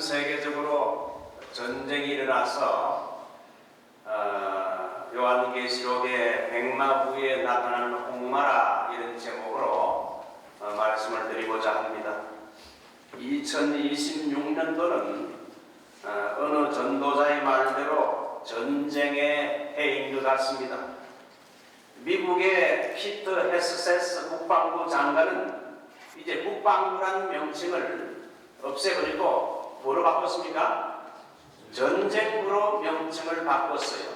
세계적으로 전쟁이 일어나서 요한계시록의 백마 후에 나타나는 홍마라 이런 제목으로 말씀을 드리고자 합니다. 2026년도는 어느 전도자의 말대로 전쟁의 해인 것 같습니다. 미국의 피터 헤스세스 국방부 장관은 이제 국방부라는 명칭을 없애버리고 뭐로 바꿨습니까? 전쟁부로 명칭을 바꿨어요.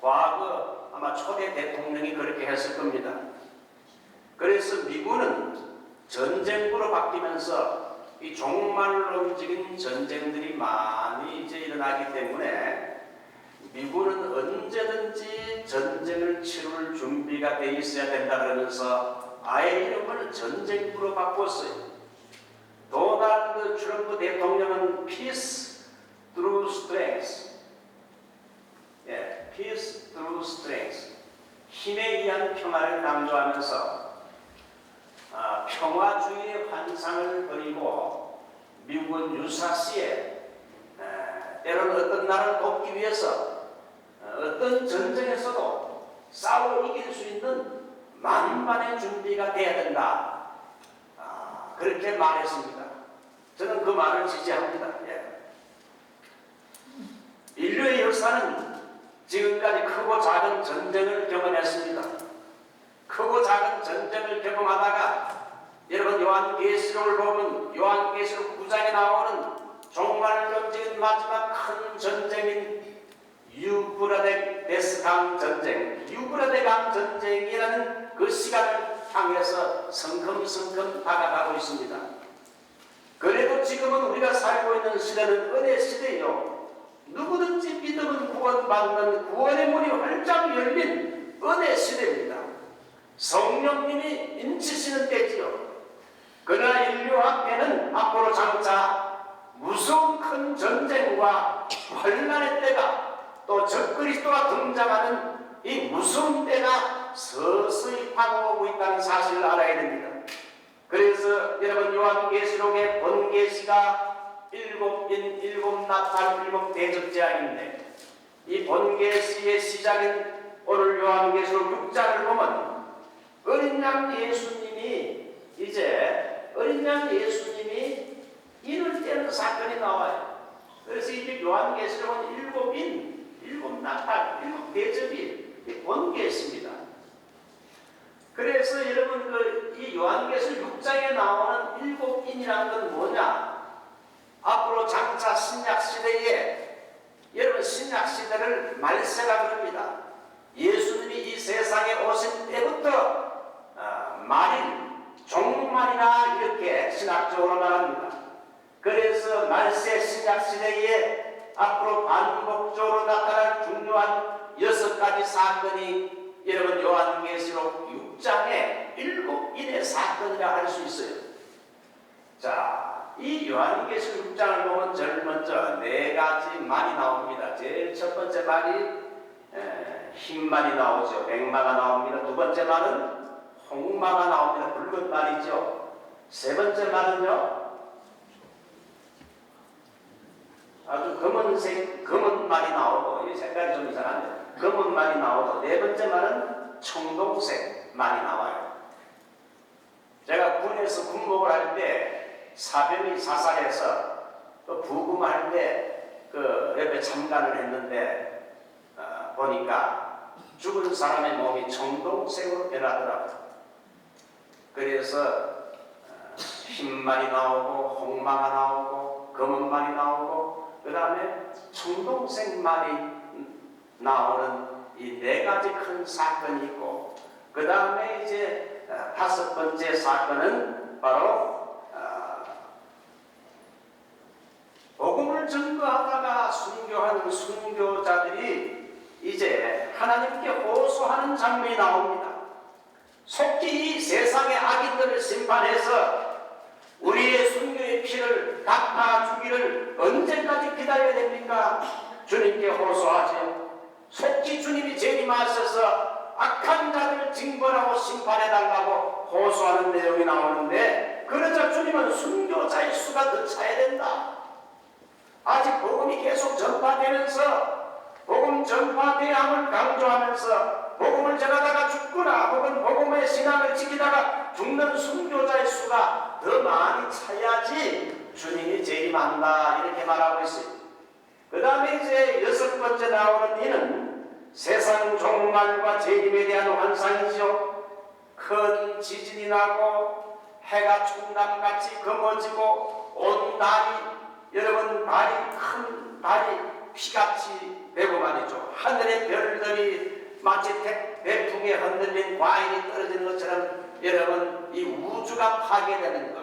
과거 아마 초대 대통령이 그렇게 했을 겁니다. 그래서 미군은 전쟁부로 바뀌면서 이 종말로 움직인 전쟁들이 많이 이제 일어나기 때문에 미군은 언제든지 전쟁을 치룰 준비가 돼 있어야 된다 그러면서 아예 이름을 전쟁부로 바꿨어요. 도널드 트럼프 대통령은 Peace through Strength, Peace through Strength, 힘에 의한 평화를 강조하면서 평화주의의 환상을 버리고 미국은 유사시에 때로는 어떤 나라를 돕기 위해서 어떤 전쟁에서도 싸워 이길 수 있는 만반의 준비가 돼야 된다. 그렇게 말했습니다. 저는 그 말을 지지합니다. 인류의 역사는 지금까지 크고 작은 전쟁을 경험했습니다. 크고 작은 전쟁을 경험하다가 여러분 요한계시록을 보면 요한계시록 9장에 나오는 종말을 움직인 마지막 큰 전쟁인 유브라데 강 전쟁, 유브라데 강 전쟁이라는 그 시간을 향해서 성큼성큼 다가가고 있습니다. 그래도 지금은 우리가 살고 있는 시대는 은혜 시대요. 누구든지 믿으면 구원받는 구원의 문이 활짝 열린 은혜 시대입니다. 성령님이 인치시는 때지요. 그러나 인류 앞에는 앞으로 장차 무서운 큰 전쟁과 환난의 때가 또 적그리스도가 등장하는 이 무서운 때가 서서히 다가오고 있다는 사실을 알아야 됩니다. 그래서 여러분 요한계시록의 번계시가 7인 7나팔 7대접재앙인데 이 번계시의 시작인 오늘 요한계시록 6장을 보면 어린 양 예수님이 인을 떼는 사건이 나와요. 그래서 이제 요한계시록은 7인 7나팔 7대접이 번계시입니다. 그래서 여러분 이 요한계시록 6장에 나오는 7인이라는 건 뭐냐? 앞으로 장차 신약시대에 여러분 신약시대를 말세라 그럽니다. 예수님이 이 세상에 오신 때부터 말일, 종말이나 이렇게 신학적으로 말합니다. 그래서 말세 신약시대에 앞으로 반복적으로 나타날 중요한 6가지 사건이 여러분 요한계시록 6장에 7인의 사건이라 할 수 있어요. 자, 이 요한계시록 6장을 보면 제일 먼저 4가지 말이 나옵니다. 제일 첫 번째 말이 흰 말이 나오죠. 백마가 나옵니다. 두 번째 말은 홍마가 나옵니다. 붉은 말이죠. 세 번째 말은요 아주 검은 말이 나오고 이 색깔이 좀 이상한데 검은 말이 나오고 네 번째 말은 청동색 말이 나와요. 제가 군에서 군목을 할 때 사병이 사살해서 또 부금할 때 그 옆에 참관을 했는데 보니까 죽은 사람의 몸이 청동색으로 변하더라고요. 그래서 흰 말이 나오고 홍마가 나오고 검은 말이 나오고 그 다음에 청동색 말이 나오는 이 4가지 큰 사건이 있고 그 다음에 이제 5번째 사건은 바로 복음을 전도하다가 순교하는 순교자들이 이제 하나님께 호소하는 장면이 나옵니다. 속히 이 세상의 악인들을 심판해서 우리의 순교의 피를 갚아주기를 언제까지 기다려야 됩니까? 주님께 호소하죠. 속히 주님이 재림하셔서 악한 자들을 징벌하고 심판해달라고 호소하는 내용이 나오는데 그러자 주님은 순교자의 수가 더 차야 된다. 아직 복음이 계속 전파되면서 복음 전파대함을 강조하면서 복음을 전하다가 죽거나 혹은 복음의 신앙을 지키다가 죽는 순교자의 수가 더 많이 차야지 주님이 재림한다 이렇게 말하고 있습니다. 그 다음에 이제 6번째 나오는 이는 세상 종말과 재림에 대한 환상이죠. 큰 지진이 나고 해가 총담같이 검어지고 온 달이 여러분 큰 달이 피같이 되고 말이죠. 하늘의 별들이 마치 태풍에 흔들린 과일이 떨어지는 것처럼 여러분 이 우주가 파괴되는 것.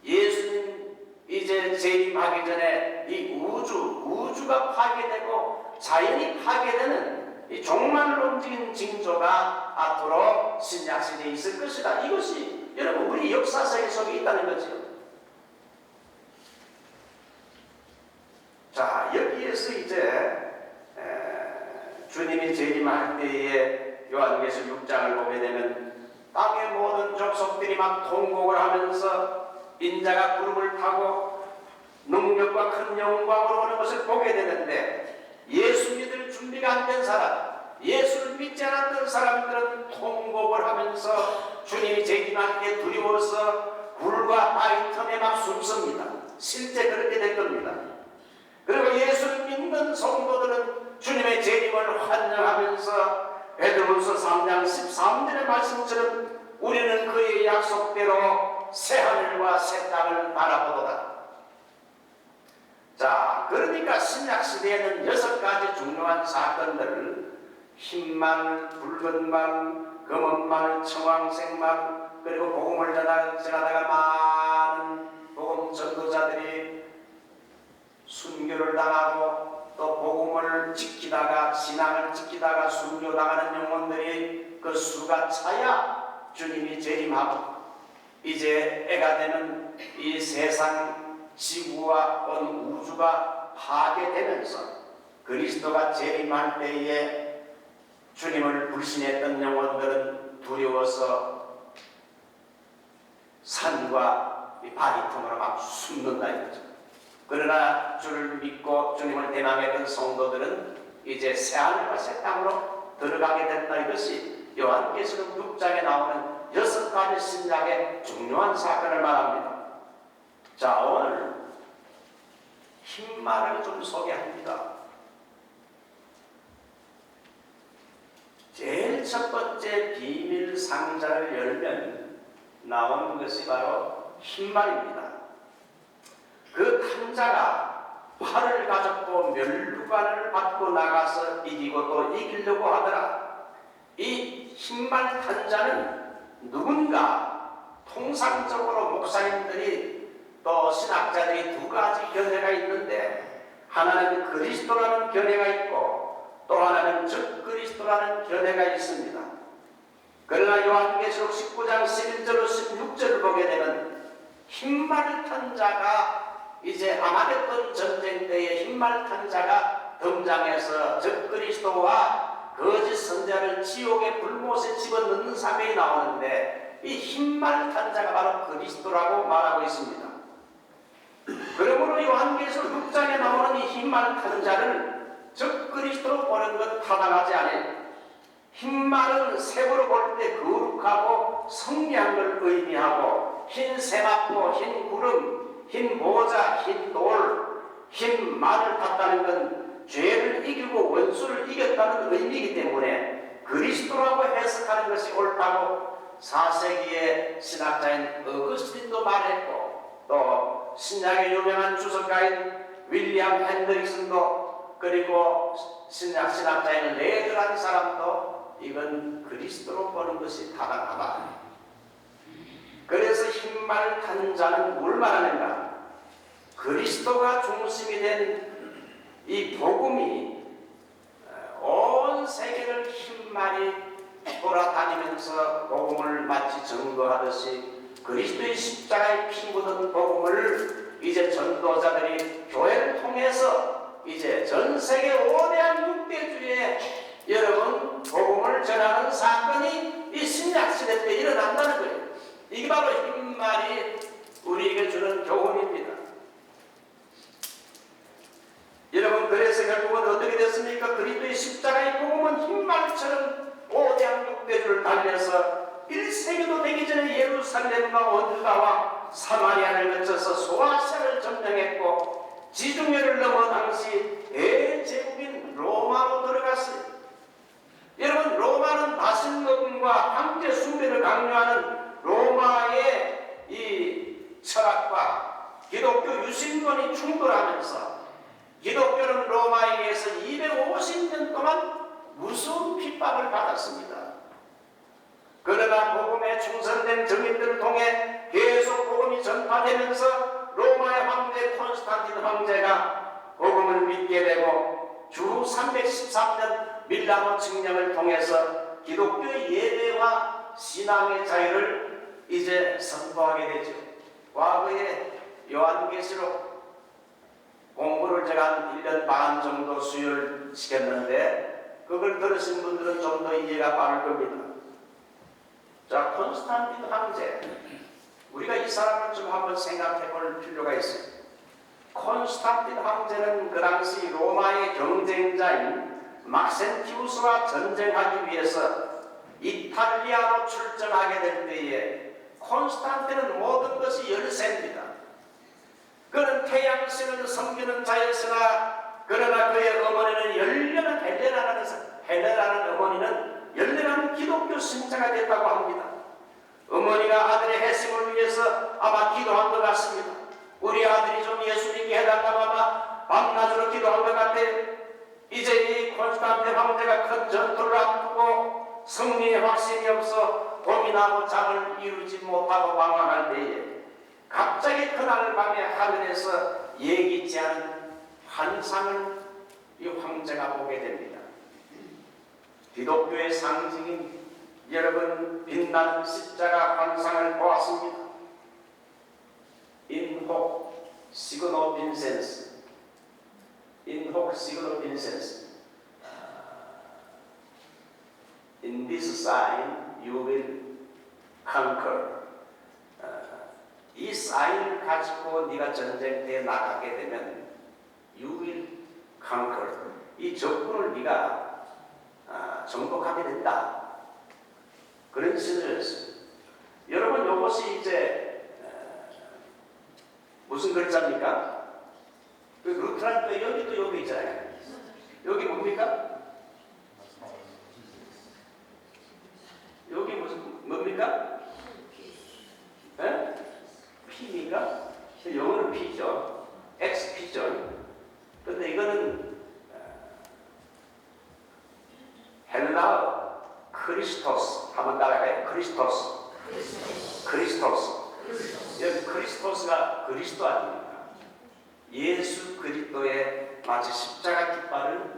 예수님 이제 재림하기 전에 이 우주가 파괴되고 자연이 파괴되는 이 종말론적인 징조가 앞으로 신약시대에 있을 것이다. 이것이 여러분 우리 역사세계 속에 있다는 거죠. 자, 여기에서 이제 주님이 재림할 때에 요한계시록 6장을 보게 되면 땅의 모든 족속들이 막 통곡을 하면서 인자가 구름을 타고 능력과 큰 영광으로 오는 것을 보게 되는데 예수 믿을 준비가 안 된 사람, 예수를 믿지 않았던 사람들은 통곡을 하면서 주님이 재림할 때 두려워서 굴과 바위 틈에 막 숨습니다. 실제 그렇게 될 겁니다. 그리고 예수를 믿는 성도들은 주님의 재림을 환영하면서 베드로후서 3장 13절의 말씀처럼 우리는 그의 약속대로 새하늘과 새 땅을 바라보도다. 자, 그러니까 신약시대에는 6가지 중요한 사건들을 흰말, 붉은말, 검은말, 청황색말 그리고 복음을 전하다가 많은 복음 전도자들이 순교를 당하고 또 복음을 지키다가 신앙을 지키다가 순교당하는 영혼들이 그 수가 차야 주님이 재림하고 이제 애가 되는 이 세상 지구와 온 우주가 파괴되면서 그리스도가 재림할 때에 주님을 불신했던 영혼들은 두려워서 산과 바위 틈으로 막 숨는다 이거죠. 그러나 주를 믿고 주님을 대망했던 성도들은 이제 새하늘과 새 땅으로 들어가게 된다. 이것이 요한계시록 6장에 나오는 6가지 신약의 중요한 사건을 말합니다. 자, 오늘 흰말을 좀 소개합니다. 제일 첫 번째 비밀 상자를 열면 나오는 것이 바로 흰말입니다. 그 탕자가 활을 가졌고 멸류관을 받고 나가서 이기고 또 이기려고 하더라. 이 흰말 탕자는 누군가 통상적으로 목사님들이 또 신학자들이 2가지 견해가 있는데 하나는 그리스도라는 견해가 있고 또 하나는 적그리스도라는 견해가 있습니다. 그러나 요한계시록 19장 11절로 16절을 보게 되면 흰말 탄 자가 이제 아마겟돈 전쟁 때에 흰말 탄 자가 등장해서 적그리스도와 거짓 선자를 지옥의 불못에 집어넣는 사건이 나오는데 이 흰말 탄 자가 바로 그리스도라고 말하고 있습니다. 그러므로 요한계시록 6장에 나오는 이 흰말 탄 자를 적그리스도로 보는 것 타당하지 않아요. 흰말은 색으로 볼 때 거룩하고 성리한 걸 의미하고 흰 세마포, 흰 구름, 흰 모자, 흰 돌, 흰 말을 탔다는 건 죄를 이기고 원수를 이겼다는 의미이기 때문에 그리스도라고 해석하는 것이 옳다고 4세기의 신학자인 어거스틴도 말했고 또 신약의 유명한 주석가인 윌리엄 핸드릭슨도 그리고 신학자인 레드라는 사람도 이건 그리스도로 보는 것이 타당하다. 그래서 흰말 탄 자는 뭘 말하는가? 그리스도가 중심이 된 이 복음이 온 세계를 흰말이 돌아다니면서 복음을 마치 증거하듯이 그리스도의 십자가에 피 묻은 복음을 이제 전도자들이 교회를 통해서 이제 전 세계 5대한 6대주에 여러분 복음을 전하는 사건이 이 신약시대 때 일어난다는 거예요. 이게 바로 흰말이 우리에게 주는 교훈입니다. 예루살렘과 오들가와 사마리아를 거쳐서 소아시아를 점령했고 지중해를 넘어 당시 대제국인 로마로 들어갔어요. 여러분, 로마는 다신론과 황제 숭배를 강요하는 로마의 이 철학과 기독교 유신론이 충돌하면서 기독교는 로마에 의해서 250년 동안 무서운 핍박을 받았습니다. 그러나 복음에 충성된 증인들을 통해 계속 복음이 전파되면서 로마의 황제 콘스탄틴 황제가 복음을 믿게 되고 주 313년 밀라노 칙령을 통해서 기독교의 예배와 신앙의 자유를 이제 선포하게 되죠. 과거에 요한계시록 공부를 제가 한 1년 반 정도 수요를 시켰는데 그걸 들으신 분들은 좀 더 이해가 빠를 겁니다. 자, 콘스탄틴 황제, 우리가 이 사람을 좀 한번 생각해 볼 필요가 있어요. 콘스탄틴 황제는 그 당시 로마의 경쟁자인 막센티우스와 전쟁하기 위해서 이탈리아로 출전하게 될 때에 콘스탄틴은 모든 것이 열세입니다. 그는 태양신을 섬기는 자였으나 그러나 그의 어머니는 열렬한 헬레나라는 어머니는 열렬한 기독교 신자가 됐다고 합니다. 어머니가 아들의 회심을 위해서 아마 기도한 것 같습니다. 우리 아들이 좀 예수 믿게 해달라고 아마 밤낮으로 기도한 것 같아요. 이제 이 콘스탄틴 황제가 큰 전투를 앞두고 승리의 확신이 없어 고민하고 잠을 이루지 못하고 방황할 때에 갑자기 그날 밤에 하늘에서 예기치 않은 환상을 이 황제가 보게 됩니다. 기독교의 상징인 여러분 빛나는 십자가 환상을 보았습니다. 인혹 시그노 빈센스, 인혹 시그노 빈센스. In this sign you will conquer. 이 사인을 가지고 네가 전쟁터에 나가게 되면 you will conquer. 이 적군을 네가 정복하게 된다. 그런 신을 했어요. 여러분, 이것이 이제 무슨 글자입니까? 그 루트란 또 여기도 여기 있잖아요. 여기 뭡니까? 여기 무슨 뭡니까? 네? P입니까? 영어는 P죠. XP죠. 근데 이거는 헬라어 크리스토스 한번 따라가요. 크리스토스. 여기 크리스토스가 그리스도 아닙니까? 예수 그리스도의 마치 십자가 깃발을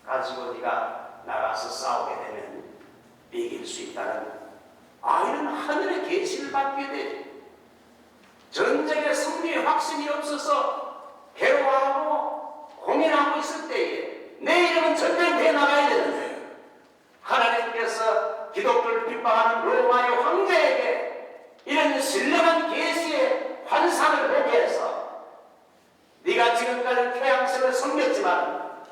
가지고 네가 나가서 싸우게 되면 이길 수 있다는 이런 하늘의 계시를 받게 돼. 전쟁의 승리의 확신이 없어서 괴로워하고 고민하고 있을 때에 내 이름은 전쟁터에 나가야 되는데 하나님께서 기독교를 핍박하는 로마의 황제에게 이런 신령한 계시의 환상을 보게 해서 네가 지금까지 태양신을 섬겼지만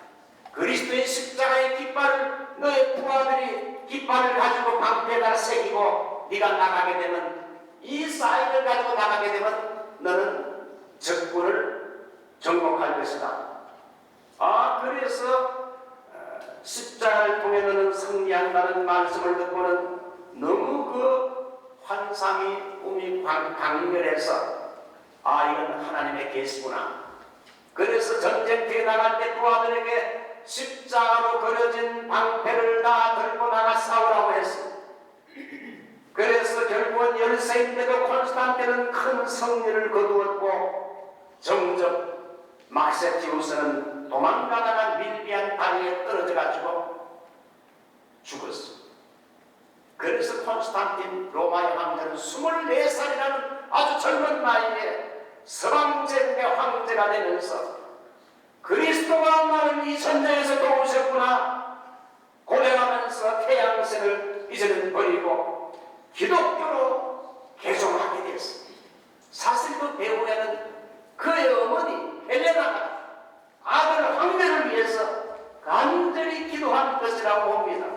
그리스도의 십자가의 깃발을 너의 부하들이 깃발을 가지고 방패에다 새기고 네가 나가게 되면 이 사인을 가지고 나가게 되면 너는 적군을 정복할 것이다. 그래서 십자가를 통해 너는 승리한다는 말씀을 듣고는 너무 그 환상이 꿈이 강렬해서 이건 하나님의 계시구나. 그래서 전쟁터에 나갈 때 부하들에게 십자가로 그려진 방패를 다 들고 나가 싸우라고 했습니다. 그래서 결국은 열세인데도 콘스탄틴은 큰 승리를 거두었고 정적 막세티우스는 도망가다가 밀비한 다리에 떨어져 가지고 죽었어. 그래서 콘스탄틴 로마의 황제는 24살이라는 아주 젊은 나이에 서방제국의 황제가 되면서 그리스도가 나를 이 전쟁에서 도우셨구나 고백하면서 태양신을 이제는 버리고 기독교로 개종하게 됐습니다. 사실 그 배후에는 그의 어머니 헬레나가 아들 황제를 위해서 간절히 기도한 것이라고 봅니다.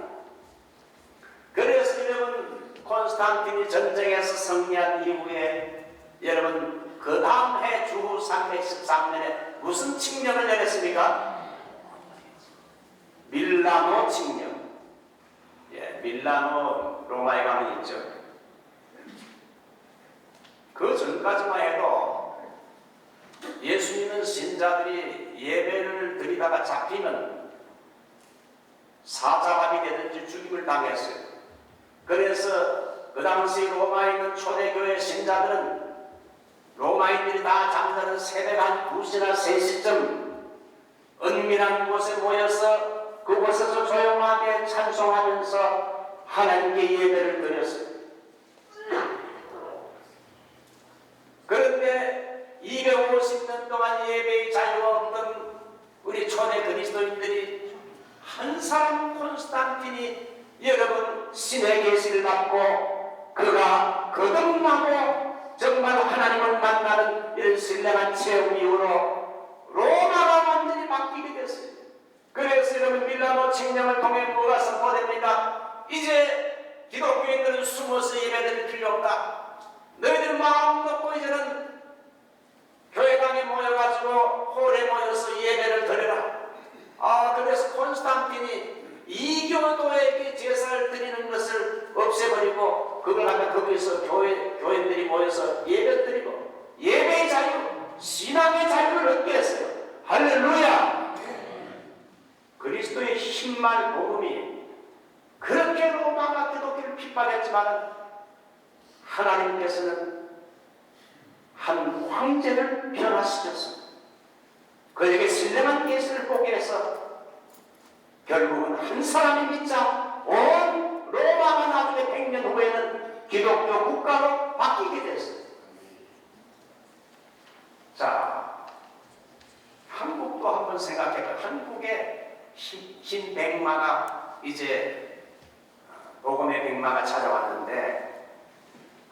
그래서 여러분 콘스탄틴이 전쟁에서 승리한 이후에 여러분 그 다음 해 주후 313년에 무슨 칙령을 내렸습니까? 밀라노 칙령. 예, 밀라노 로마에 가면 있죠. 그 전까지만 해도 예수 믿는 신자들이 예배를 드리다가 잡히면 사자밥이 되든지 죽임을 당했어요. 그래서 그 당시 로마에 있는 초대교회 신자들은 로마인들이 다 잠드는 새벽 한 2시나 3시쯤 은밀한 곳에 모여서 그곳에서 조용하게 찬송하면서 하나님께 예배를 드렸어요. 그런데 250년 동안 예배의 자유가 없던 우리 초대 그리스도인들이 한 사람 콘스탄틴이 여러분 신의 계시를 받고 그가 거듭나고 정말 하나님을 만나는 이런 신령한 체험 이후로 로마가 완전히 바뀌게 됐어요. 그래서 여러분 밀라노 칙령을 통해 뭐가 선포됩니까? 이제 기독교인들은 숨어서 예배드릴 필요 없다. 너희들 마음 놓고 이제는 교회당에 모여가지고 홀에 모여서 예배를 드려라. 그래서 콘스탄틴이 이교도에게 제사를 드리는 것을 없애버리고 그걸 하면 거기서 교인들이 모여서 예배 드리고 예배의 자유, 신앙의 자유를 얻게 했어요. 할렐루야! 그리스도의 힘만 복음이 그렇게 로마가 기독교를 핍박했지만 하나님께서는 한 황제를 변화시켰습니다. 그에게 신령한 계시를 보게 해서 결국은 한 사람이 믿자 온 로마가 나중에 100년 후에는 기독교 국가로 바뀌게 됐어요. 자, 한국도 한번 생각해봐. 한국에 흰 백마가 이제 복음의 백마가 찾아왔는데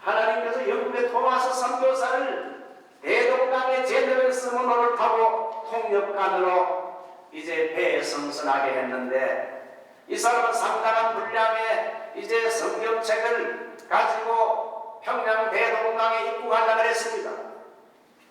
하나님께서 영국의 토마스 선교사를 대동강의 제너레스 문호를 타고 통역관으로 이제 배에 승선하게 했는데 이 사람은 상당한 분량의 이제 성경책을 가지고 평양 대동강에 입국하려고 했습니다.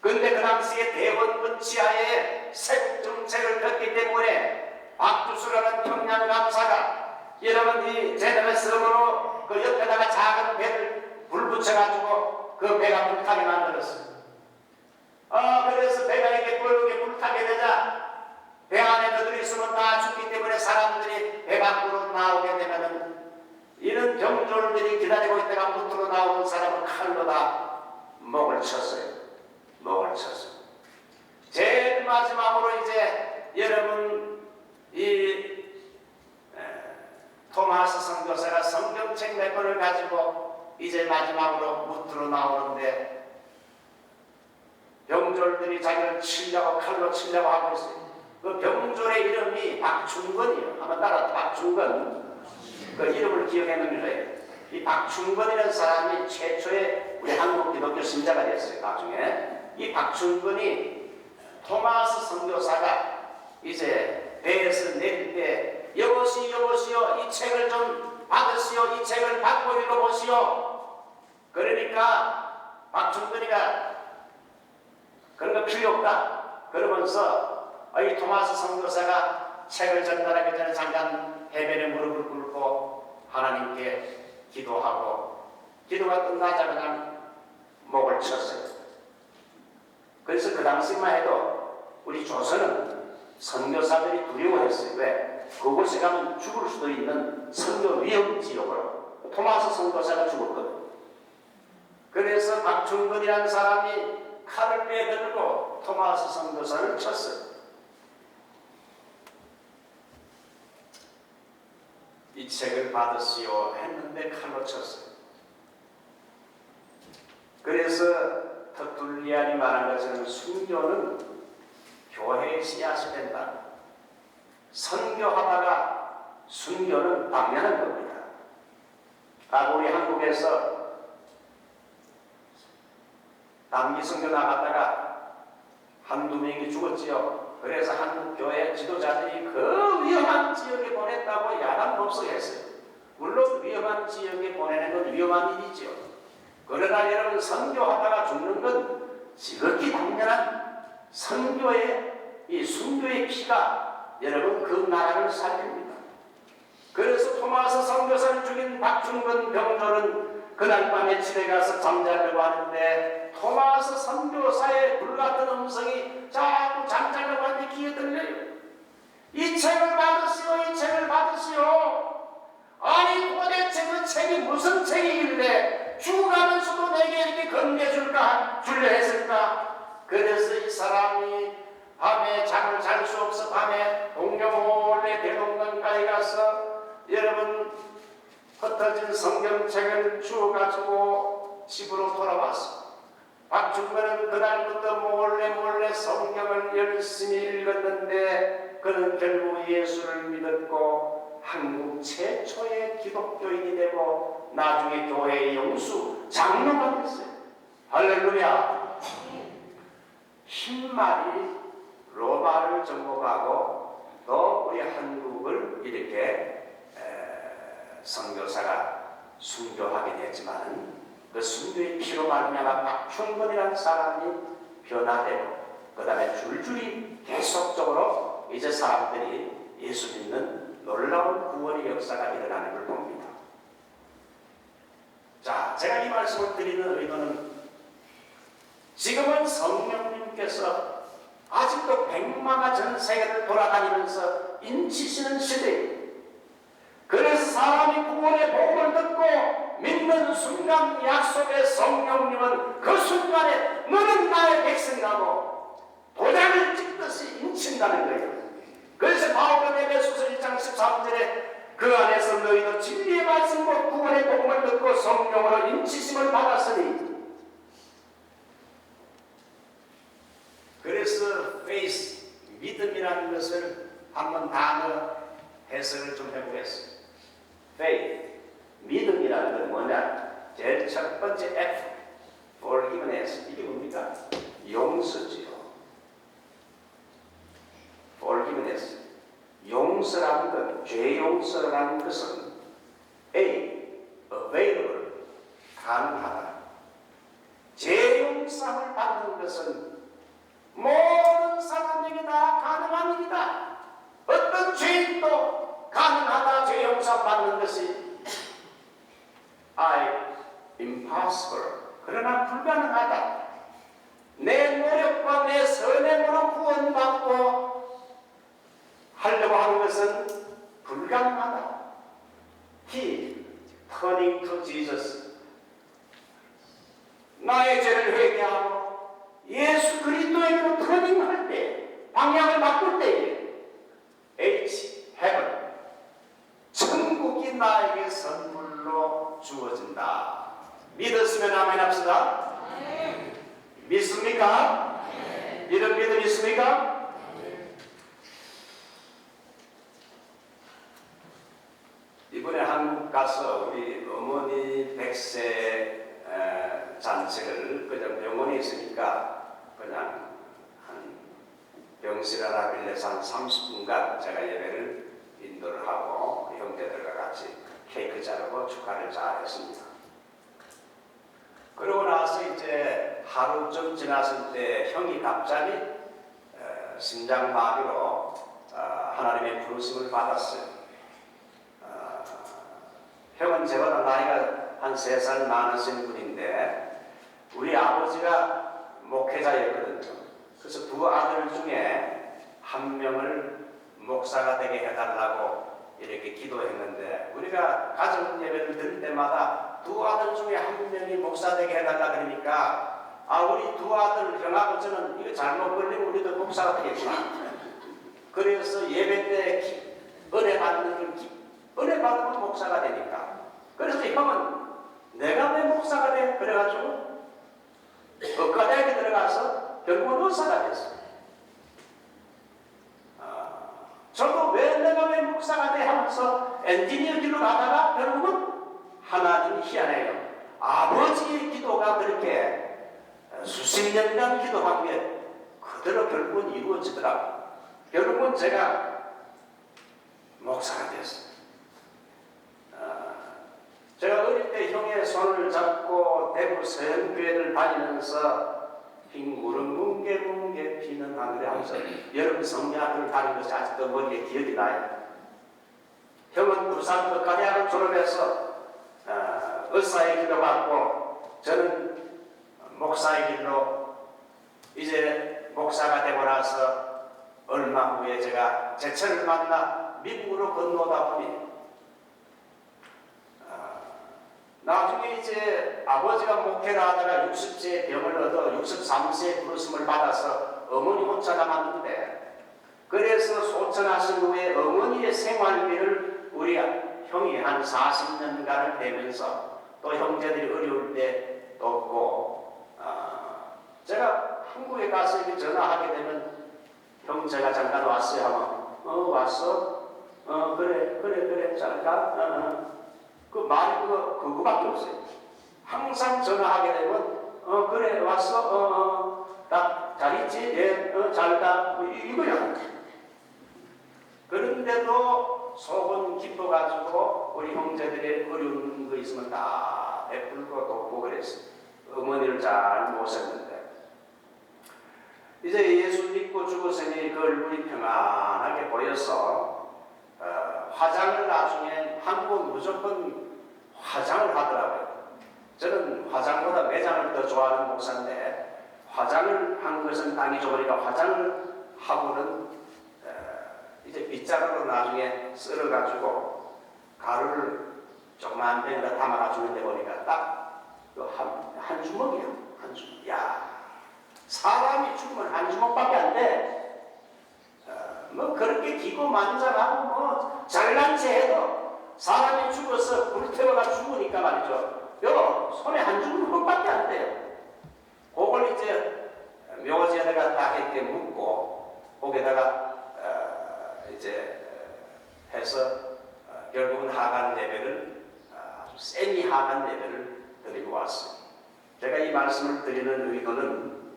근데 그 당시에 대원군 지하에 세국 정책을 폈기 때문에 박두수라는 평양 감사가 여러분 이 제너레스 문호 그 옆에다가 작은 배를 불 붙여가지고 그 배가 불타게 만들었어요. 그래서 배가 이렇게 뻘겋게 불타게 되자 배 안에 그들이 있으면 다 죽기 때문에 사람들이 배 밖으로 나오게 되면은 이런 병졸들이 기다리고 있다가 문으로 나오는 사람은 칼로 다 목을 쳤어요. 목을 쳤어요. 제일 마지막으로 이제 여러분 이 토마스 선교사가 성경책 몇 권을 가지고 이제 마지막으로 문으로 나오는데 병졸들이 자기를 치려고 칼로 치려고 하고 있어요. 그 병졸의 이름이 박충건이에요. 한번 따라 박충건. 그 이름을 기억해놓는 거예요. 이 박충건이라는 사람이 최초의 우리 한국 기독교 신자가 됐어요. 나중에 이 박충건이 토마스 선교사가 이제 배에서 내릴 때 여보시오 이 책을 좀 받으시오. 이 책을 받고 읽어보시오. 그러니까 박충건이가 그런 거 필요 없다. 그러면서 이 토마스 선교사가 책을 전달하기 전에 잠깐 해변에 무릎을 꿇고 하나님께 기도하고 기도가 끝나자 그냥 목을 쳤어요. 그래서 그 당시만 해도 우리 조선은 선교사들이 두려워했어요. 왜? 그곳에 가면 죽을 수도 있는 선교 위험 지역으로 토마스 선교사가 죽었거든. 그래서 박충근이라는 사람이 칼을 빼들고 토마스 선교사를 쳤어요. 이 책을 받으시오 했는데 칼로 쳤어요. 그래서 터툴리안이 말한 것처럼 순교는 교회의 씨앗이 된다. 선교하다가 순교는 당연한 겁니다. 우리 한국에서 단기 선교 나갔다가 한두 명이 죽었지요. 그래서 한국 교회 지도자들이 그 위험한 지역에 보냈다고 야단 법석했어요. 물론 위험한 지역에 보내는 건 위험한 일이죠. 그러나 여러분 선교하다가 죽는 건 지극히 당연한 선교의 이 순교의 피가 여러분 그 나라를 살립니다. 그래서 토마스 선교사를 죽인 박충근 병조는 그날 밤에 집에 가서 잠자려고 하는데 토마스 선교사의 불같은 음성이 자꾸 잠자려고 하는데 귀에 들려요. 이 책을 받으시오, 이 책을 받으시오. 아니 도대체 그 책이 무슨 책이길래 죽어가면서도 내게 이렇게 건네줄까 줄려 했을까. 그래서 이 사람이 밤에 잠을 잘 수 없어 밤에 동료 몰래 대동강가에 가서 여러분 흩어진 성경책을 주워가지고 집으로 돌아왔어. 박충근은 그날부터 몰래 성경을 열심히 읽었는데 그는 결국 예수를 믿었고 한국 최초의 기독교인이 되고 나중에 교회의 영수 장로가 됐어요. 할렐루야. 흰말이 로마를 정복하고 또 우리 한국을 이렇게 선교사가 순교하게 됐지만 그 순교의 피로 말미암아 박충근이라는 사람이 변화되고 그 다음에 줄줄이 계속적으로 이제 사람들이 예수 믿는 놀라운 구원의 역사가 일어나는 걸 봅니다. 자, 제가 이 말씀을 드리는 의도는 지금은 성령님께서 아직도 백마가 전 세계를 돌아다니면서 인치시는 시대예요. 그래서 사람이 구원의 복음을 듣고 믿는 순간 약속의 성령님은 그 순간에 너는 나의 백성이라고 도장을 찍듯이 인친다는 거예요. 그래서 바울은 에베소서 1장 13절에 그 안에서 너희도 진리의 말씀과 구원의 복음을 듣고 성령으로 인치심을 받았으니. 그래서 faith, 믿음이라는 것을 한번 단어 해석을 좀 해보겠습니다. faith, 믿음이라는 건 뭐냐? 제일 첫 번째 F, forgiveness. 이게 뭡니까? 용서지요. forgiveness. 용서라는 것, 죄 용서라는 것은 A, available, 가능하다. 죄 용서를 받는 것은 모든 사람에게 다 가능한 일이다. 어떤 죄인도 가능하다. 죄 용서 받는 것이 impossible. 그러나 불가능하다. 내 노력과 내 선행으로 구원받고 하려고 하는 것은 불가능하다. He, turning to Jesus. 나의 죄를 회개하고 예수 그리스도에게로 터닝할 때, 방향을 바꿀 때에 H, heaven. 천국이 나에게 선물로 주어진다. 믿었으면 아멘 합시다. 믿습니까? 이런 믿음 있습니까? 이번에 한국 가서 우리 어머니 100세 잔치를 그냥 병원에 있으니까 그냥 한 병실 하나 빌려서 한 30분간 제가 예배를 인도를 하고 형제들과 같이 케이크 자르고 축하를 잘 했습니다. 그러고 나서 이제 하루쯤 지났을 때 형이 갑자기 심장마비로 하나님의 부르심을 받았어요. 형은 저보다 나이가 한 3살 많으신 분인데 우리 아버지가 목회자였거든요. 그래서 두 아들 중에 한 명을 목사가 되게 해달라고 이렇게 기도했는데 우리가 가정 예배를 드릴 때마다 두 아들 중에 한 명이 목사 되게 해달라 그러니까 우리 두 아들 형하고 저는 이거 잘못 걸리면 우리도 목사가 되겠구나. 그래서 예배 때 은혜 받으면 목사가 되니까. 그래서 형은 내가 왜 목사가 돼? 그래가지고 의과대학에 들어가서 결국은 의사가 됐어요. 저도 내가 왜 목사가 돼? 하면서 엔지니어 길로 가다가 결국은 하나님이 희한해요. 아버지의 기도가 그렇게 수십 년간 기도한 게 그대로 결국은 이루어지더라고요. 결국은 제가 목사가 됐어요. 제가 어릴 때 형의 손을 잡고 대구 서연교회를 다니면서 흰구름 뭉게뭉게 피는 하늘에 하면서 여름 성야학을 다닌 것이 아직도 머리에 기억이 나요. 형은 부산 의과대학을 졸업해서 의사의 길로 갔고 저는 목사의 길로 이제 목사가 되고 나서 얼마 후에 제가 제철을 만나 미국으로 건너다 보니 나중에 이제 아버지가 목회를 하다가 60세에 병을 얻어 63세에 부르심을 받아서 어머니 혼자 남았는데 그래서 소천하신 후에 어머니의 생활비를 우리 형이 한 40년간을 대면서 또 형제들이 어려울 때 돕고 제가 한국에 가서 이렇게 전화하게 되면 형 제가 잠깐 왔어요 하면 왔어? 그래 잘 가? 그 말이 그거밖에 없어요. 항상 전화하게 되면 그래 왔어? 잘 있지? 예, 잘 가? 이거야. 그런데도 속은 깊어가지고 우리 형제들의 어려운 거 있으면 다 베풀고 돕고 그랬어요. 어머니를 잘 모셨는데 이제 예수 믿고 죽었으니 그 얼굴이 평안하게 보여서 화장을 나중에 한국은 무조건 화장을 하더라고요. 저는 화장보다 매장을 더 좋아하는 목사인데 화장을 한 것은 땅이 좁으니까 화장을 하고는 이제 빗자루로 나중에 썰어가지고 가루를 조그만 데에다 담아가지고 보니까 딱 한 주먹이야. 한 주먹. 야, 사람이 죽으면 한 주먹밖에 안 돼. 뭐 그렇게 기고 만장하고 뭐 잘난 체 해도 사람이 죽어서 불태워가 죽으니까 말이죠. 손에 한 주먹밖에 안 돼요. 그걸 이제 묘지에다가 딱 이렇게 묶고 거기다가 이제 해서 결국은 하간 예배를 아주 세미 하간 예배를 드리고 왔습니다. 제가 이 말씀을 드리는 의도는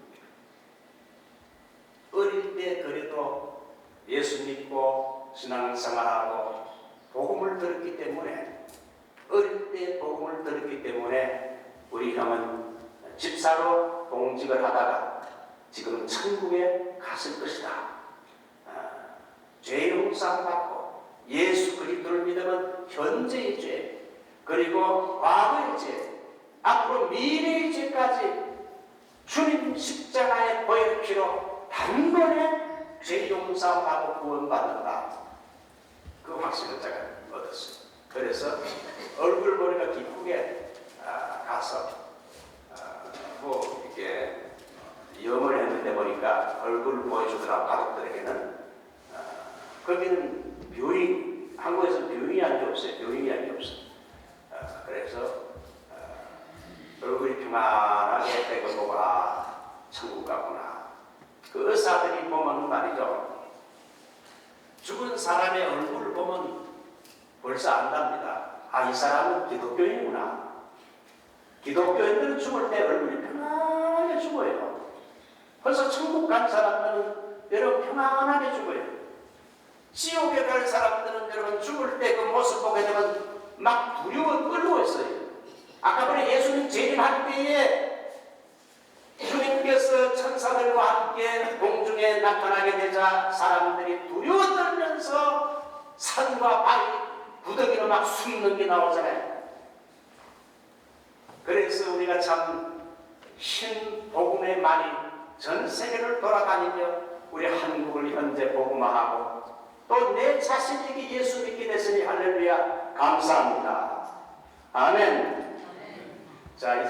어릴 때 그래도 예수 믿고 신앙생활하고 복음을 들었기 때문에 어릴 때 복음을 들었기 때문에 우리 형은 집사로 공직을 하다가 지금 천국에 갔을 것이다. 죄 용서 받고 예수 그리스도를 믿으면 현재의 죄 그리고 과거의 죄 앞으로 미래의 죄까지 주님 십자가의 보혈 피로 단번에 죄 용서하고 구원받는다. 그 확신을 제가 얻었어요. 그래서 얼굴 보니까 기쁘게 가서 뭐 이렇게 염을 했는데 보니까 얼굴을 보여주더라고. 가족들에게는 거기는 뷰잉, 한국에서 뷰잉이 한 게 없어요. 뷰잉이 한 게 없어요. 그래서 얼굴이 평안하게 되고 보고 천국 가구나. 그 의사들이 보면 말이죠. 죽은 사람의 얼굴을 보면 벌써 안답니다. 이 사람은 기독교인이구나. 기독교인들은 죽을 때 얼굴이 평안하게 죽어요. 벌써 천국 간 사람들은 여러분 평안하게 죽어요. 지옥에 갈 사람들은 여러분 죽을 때 그 모습 보게 되면 막 두려워 떨고 있어요. 아까 전에 예수님 재림할 때에 주님께서 천사들과 함께 공중에 나타나게 되자 사람들이 두려워 떨면서 산과 바위, 구덩이로 막 숨는 게 나오잖아요. 그래서 우리가 참 신 복음의 말이 전 세계를 돌아다니며 우리 한국을 현재 복음화하고 또 내 자신에게 예수 믿게 됐으니 할렐루야 감사합니다. 아멘. 자,